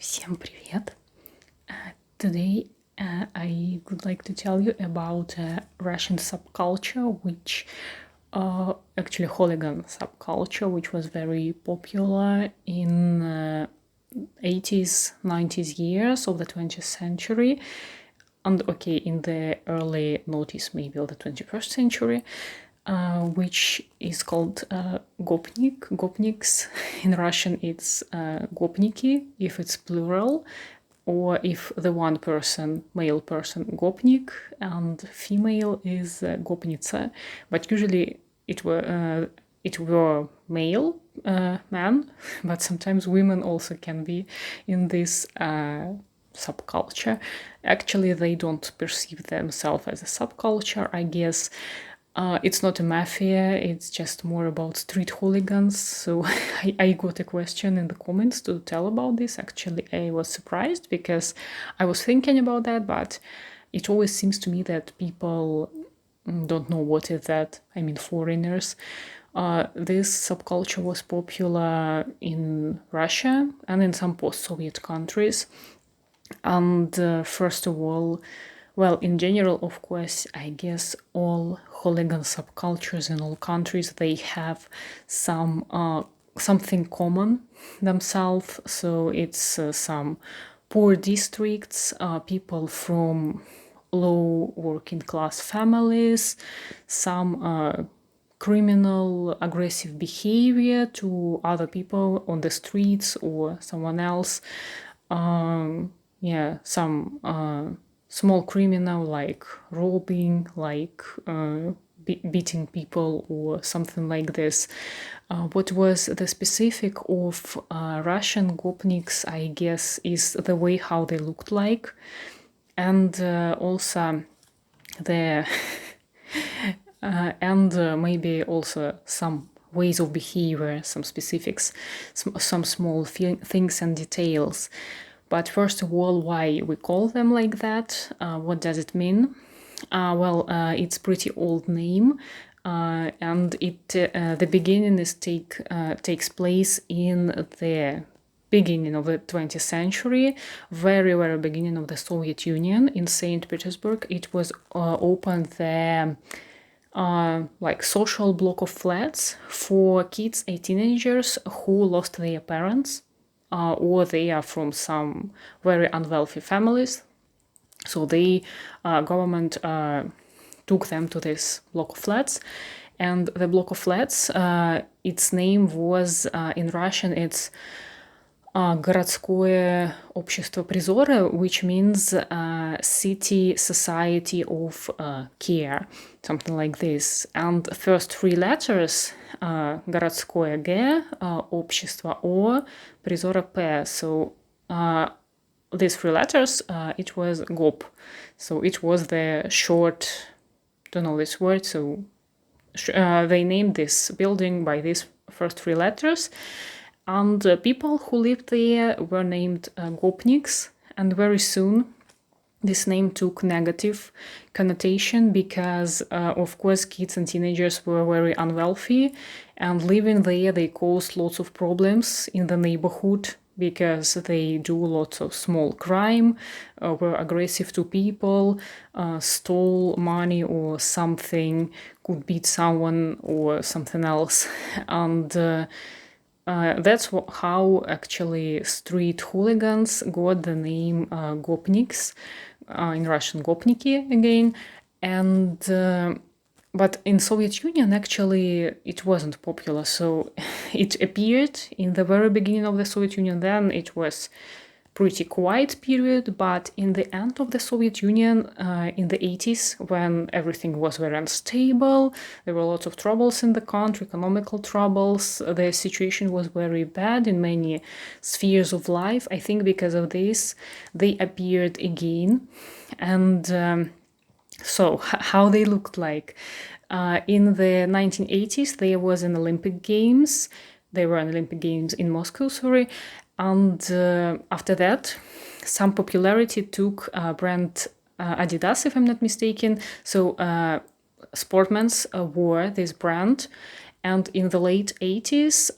Всем привет! Today I would like to tell you about a Russian subculture, which actually hooligan subculture, which was very popular in 80s, 90s years of the 20th century, and okay, in the early noughties maybe of the 21st century, which is called Gopniks. In Russian, it's Gopniki, if it's plural, or if the one person, male person, Gopnik, and female is Gopnitsa. But usually it were male man, but sometimes women also can be in this subculture. Actually, they don't perceive themselves as a subculture, I guess. It's not a mafia, it's just more about street hooligans. So I got a question in the comments to tell about this. Actually, I was surprised because I was thinking about that, but it always seems to me that people don't know what is that. I mean, foreigners. This subculture was popular in Russia and in some post-Soviet countries. And first of all, well, in general, of course, I guess all hooligan subcultures in all countries, they have something common themselves. So it's some poor districts, people from low working class families, some criminal aggressive behavior to other people on the streets or someone else. Some small criminal like robbing, like beating people or something like this. What was the specific of Russian Gopniks, I guess, is the way how they looked like, and also the and maybe also some ways of behavior, some specifics, some small things and details. But first of all, why we call them like that? What does it mean? It's pretty old name, and the beginning takes place in the beginning of the 20th century, very, very beginning of the Soviet Union in St. Petersburg. It was opened the like social block of flats for kids and teenagers who lost their parents, or they are from some very unwealthy families. So the government took them to this block of flats, and the block of flats, its name was in Russian, it's городское общество призора, which means city society of care, something like this. And first three letters, городское G, общество O, призора P. So these three letters, it was GOP. So it was the short, don't know this word, so they named this building by these first three letters. And people who lived there were named Gopniks, and very soon this name took negative connotation because, of course, kids and teenagers were very unwealthy, and living there they caused lots of problems in the neighborhood because they do lots of small crime, were aggressive to people, stole money or something, could beat someone or something else. And that's how actually street hooligans got the name Gopniks, in Russian Gopniki again. And but in Soviet Union, actually, it wasn't popular. So it appeared in the very beginning of the Soviet Union. Then it was pretty quiet period, but in the end of the Soviet Union, in the 80s, when everything was very unstable, there were lots of troubles in the country, economical troubles, the situation was very bad in many spheres of life. I think because of this, they appeared again. And so how they looked like. In the 1980s, there was an Olympic Games. There were an Olympic Games in Moscow, sorry. And after that, some popularity took brand Adidas, if I'm not mistaken. So sportmen wore this brand. And in the late 80s,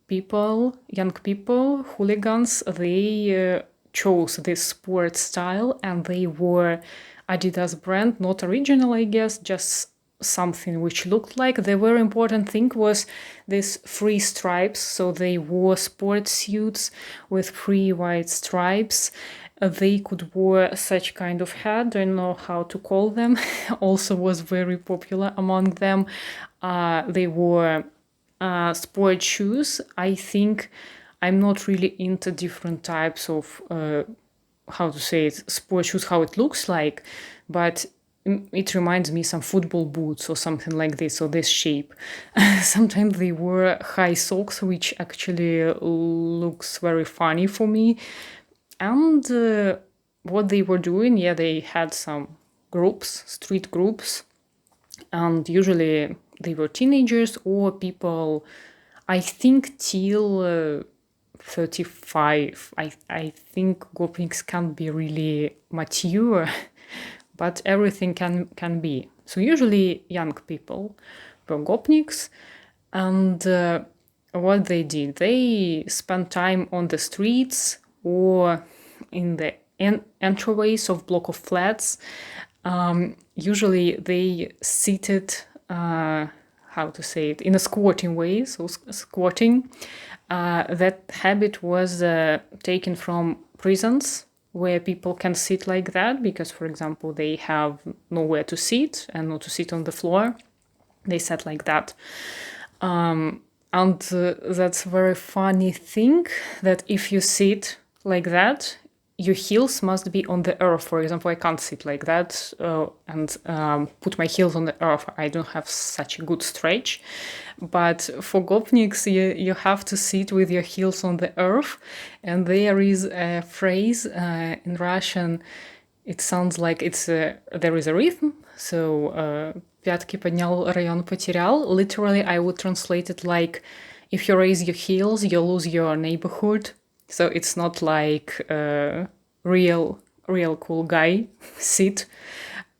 young people, hooligans, they chose this sport style, and they wore Adidas brand, not original, I guess, just something which looked like. The very important thing was this 3 stripes, so they wore sport suits with 3 white stripes. They could wear such kind of hat, don't know how to call them, also was very popular among them. They wore sport shoes. I think I'm not really into different types of how to say it, sport shoes, how it looks like, but it reminds me some football boots or something like this, or this shape. Sometimes they wear high socks, which actually looks very funny for me. And what they were doing, yeah, they had some groups, street groups, and usually they were teenagers or people, I think, till 35. I think Gopniks can't be really mature, but everything can be. So usually young people were Gopniks, and what they did, they spent time on the streets or in the entryways of block of flats. Usually they seated, how to say it, in a squatting way, so squatting. That habit was taken from prisons where people can sit like that because, for example, they have nowhere to sit and not to sit on the floor. They sat like that. And that's a very funny thing that if you sit like that, your heels must be on the earth. For example, I can't sit like that and put my heels on the earth. I don't have such a good stretch. But for Gopniks, you have to sit with your heels on the earth. And there is a phrase in Russian. It sounds like there is a rhythm. So пятки поднял, район потерял. Literally, I would translate it like, if you raise your heels, you lose your neighborhood. So it's not like real cool guy sit.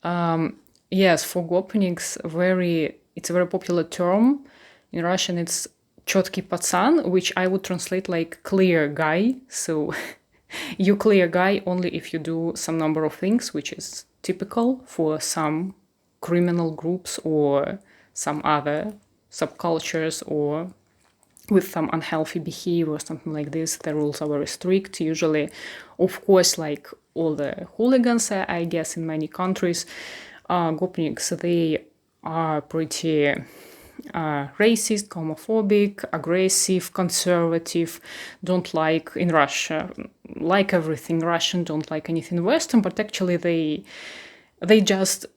Yes, for Gopniks, it's a very popular term. In Russian, it's четкий пацан, which I would translate like clear guy. So you clear guy only if you do some number of things, which is typical for some criminal groups or some other subcultures or with some unhealthy behavior or something like this. The rules are very strict. Usually, of course, like all the hooligans, I guess, in many countries, Gopniks, they are pretty racist, homophobic, aggressive, conservative, don't like, in Russia, like everything Russian, don't like anything Western, but actually they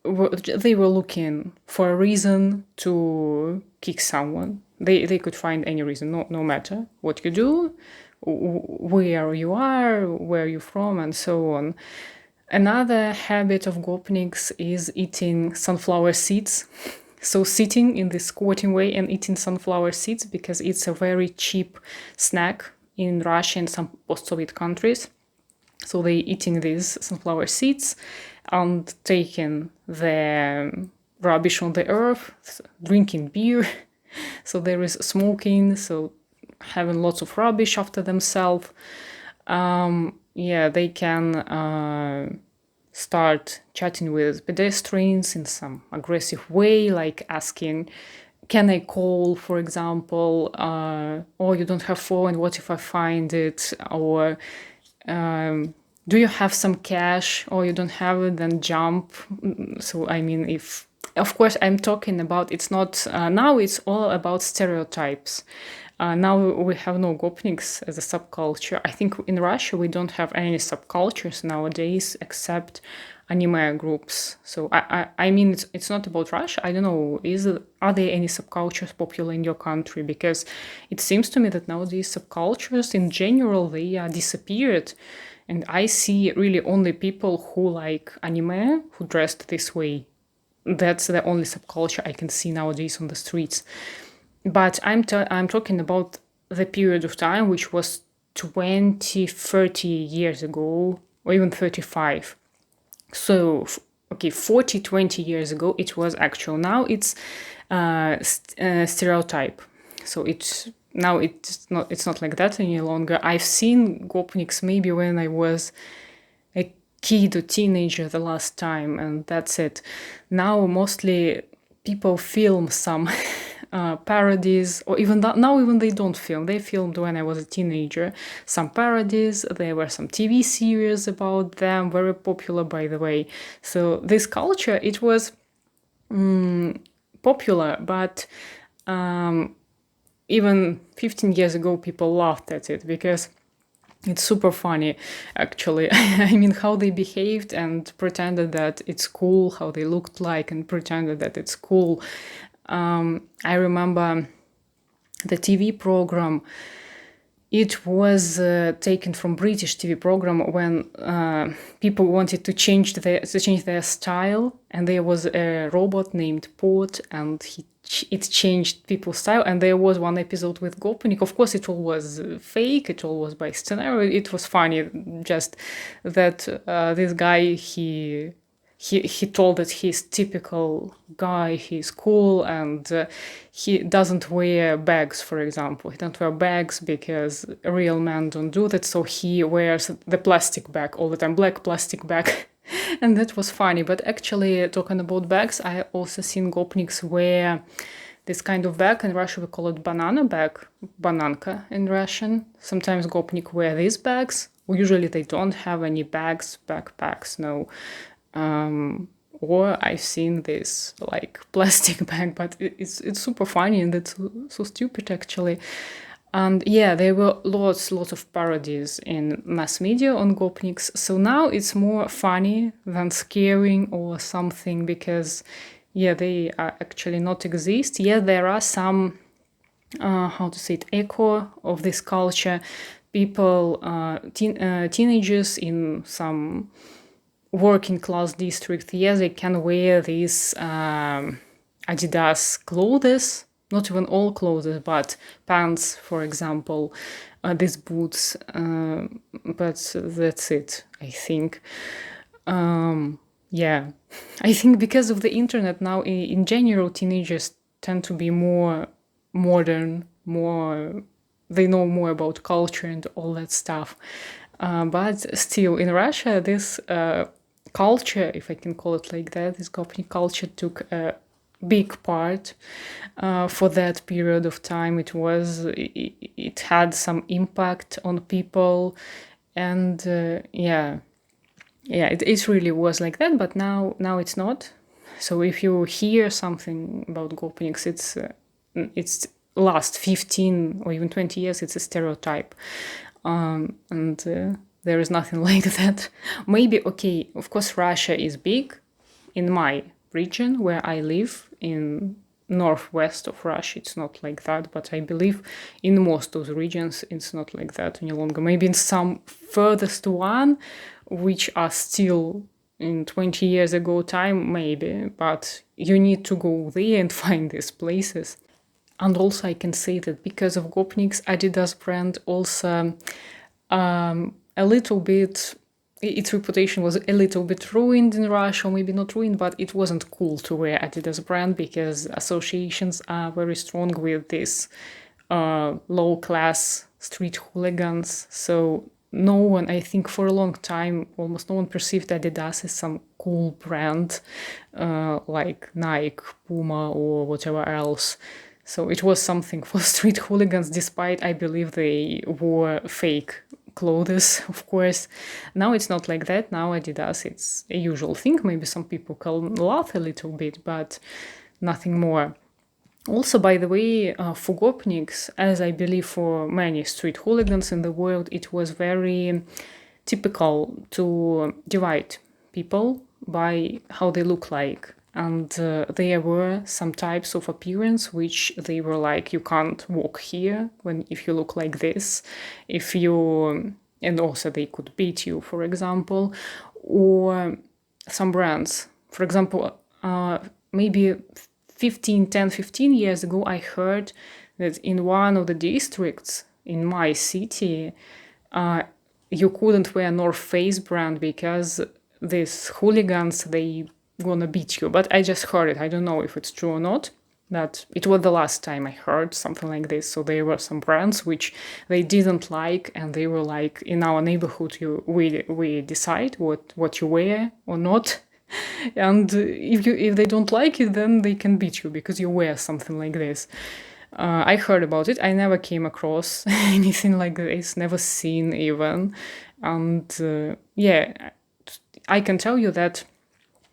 were looking for a reason to kick someone. They could find any reason, no matter what you do, where you are, where you're from, and so on. Another habit of Gopniks is eating sunflower seeds. So sitting in this squatting way and eating sunflower seeds because it's a very cheap snack in Russia and some post-Soviet countries. So they eating these sunflower seeds and taking the rubbish on the earth, drinking beer. So there is smoking, so having lots of rubbish after themselves. They can start chatting with pedestrians in some aggressive way, like asking, can I call, for example, oh, you don't have phone, what if I find it? Or do you have some cash? Or you don't have it, then jump. So, I mean, if, of course, I'm talking about, it's not, now it's all about stereotypes. Now we have no Gopniks as a subculture. I think in Russia we don't have any subcultures nowadays except anime groups. So I mean it's not about Russia. I don't know. Are there any subcultures popular in your country? Because it seems to me that nowadays subcultures in general they disappeared, and I see really only people who like anime who dressed this way. That's the only subculture I can see nowadays on the streets. But I'm talking about the period of time which was 20, 30 years ago, or even 35. So, 40, 20 years ago, it was actual. Now it's stereotype. So it's now it's not like that any longer. I've seen Gopniks maybe when I was a kid or teenager the last time, and that's it. Now mostly people film some parodies, or even that, now even they don't film. They filmed when I was a teenager some parodies. There were some TV series about them, very popular, by the way. So this culture, it was popular, but even 15 years ago, people laughed at it because it's super funny, actually. I mean, how they behaved and pretended that it's cool, how they looked like and pretended that it's cool. I remember the TV program. It was taken from British TV program when people wanted to change their style, and there was a robot named Pod, and it changed people's style. And there was one episode with Gopnik. Of course, it all was fake. It all was by scenario. It was funny, just that this guy he told that he's typical guy, he's cool, and he doesn't wear bags, for example. He don't wear bags because real men don't do that, so he wears the plastic bag all the time, black plastic bag. And that was funny. But actually, talking about bags, I also seen Gopniks wear this kind of bag. In Russia, we call it banana bag, bananka in Russian. Sometimes Gopnik wear these bags. Usually they don't have any bags, backpacks, no. Or I've seen this like plastic bag, but it's super funny, and it's so stupid actually. And yeah, there were lots of parodies in mass media on Gopniks. So now it's more funny than scaring or something, because yeah, they are actually not exist. Yeah, there are some how to say it, echo of this culture. People, teenagers in some working class district, yes, they can wear these Adidas clothes, not even all clothes, but pants, for example, these boots, but that's it, I think. Yeah, I think because of the internet now, in general, teenagers tend to be more modern, they know more about culture and all that stuff. But still, in Russia, this culture, if I can call it like that, this Gopnik culture took a big part for that period of time. It had some impact on people, and it really was like that. But now it's not. So if you hear something about Gopniks, it's last 15 or even 20 years, it's a stereotype. And there is nothing like that. Maybe, okay, of course, Russia is big. In my region where I live, in northwest of Russia, it's not like that. But I believe in most of the regions, it's not like that any longer. Maybe in some furthest one, which are still in 20 years ago time, maybe. But you need to go there and find these places. And also I can say that because of Gopniks, Adidas brand also a little bit, its reputation was a little bit ruined in Russia, or maybe not ruined, but it wasn't cool to wear Adidas brand because associations are very strong with this low-class street hooligans. So no one, I think for a long time, almost no one perceived Adidas as some cool brand like Nike, Puma, or whatever else. So it was something for street hooligans, despite I believe they wore fake clothes, of course. Now it's not like that. Now Adidas, it's a usual thing. Maybe some people can laugh a little bit, but nothing more. Also, by the way, for Gopniks, as I believe for many street hooligans in the world, it was very typical to divide people by how they look like. And there were some types of appearance which they were like, you can't walk here if you look like this. And also they could beat you, for example. Or some brands. For example, maybe 15 years ago, I heard that in one of the districts in my city, you couldn't wear North Face brand because these hooligans, they gonna beat you. But I just heard it. I don't know if it's true or not. that it was the last time I heard something like this. So there were some brands which they didn't like, and they were like, in our neighborhood, we decide what you wear or not. And if they don't like it, then they can beat you because you wear something like this. I heard about it. I never came across anything like this, never seen even. And yeah, I can tell you that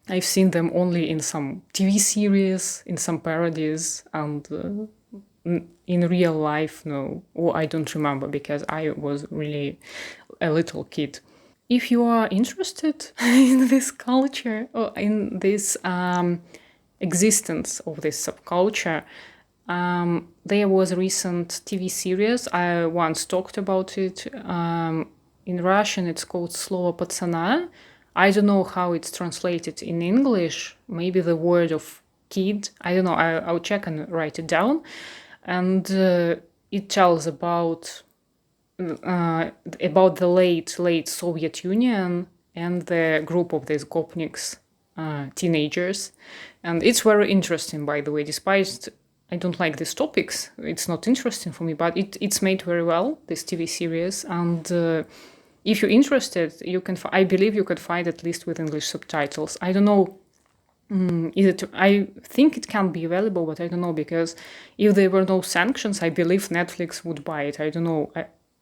I've seen them only in some TV series, in some parodies, and in real life, no. Or I don't remember because I was really a little kid. If you are interested in this culture or in this existence of this subculture, there was a recent TV series. I once talked about it. In Russian, it's called Slovo Patsana. I don't know how it's translated in English. Maybe the word of kid. I don't know. I'll check and write it down. And it tells about the late Soviet Union and the group of these Gopniks, teenagers. And it's very interesting, by the way, despite I don't like these topics. It's not interesting for me, but it's made very well, this TV series. And if you're interested, you can. I believe you could find at least with English subtitles. I don't know. I think it can be available, but I don't know, because if there were no sanctions, I believe Netflix would buy it. I don't know.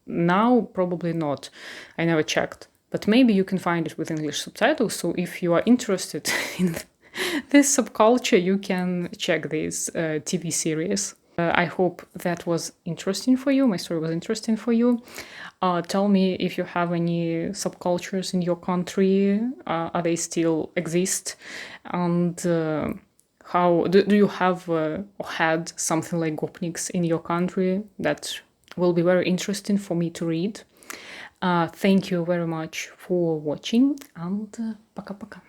Now, probably not. I never checked. But maybe you can find it with English subtitles. So if you are interested in this subculture, you can check this TV series. I hope that was interesting for you. My story was interesting for you. Tell me if you have any subcultures in your country. Are they still exist? And how do you have or had something like Gopniks in your country? That will be very interesting for me to read. Thank you very much for watching, and пока-пока.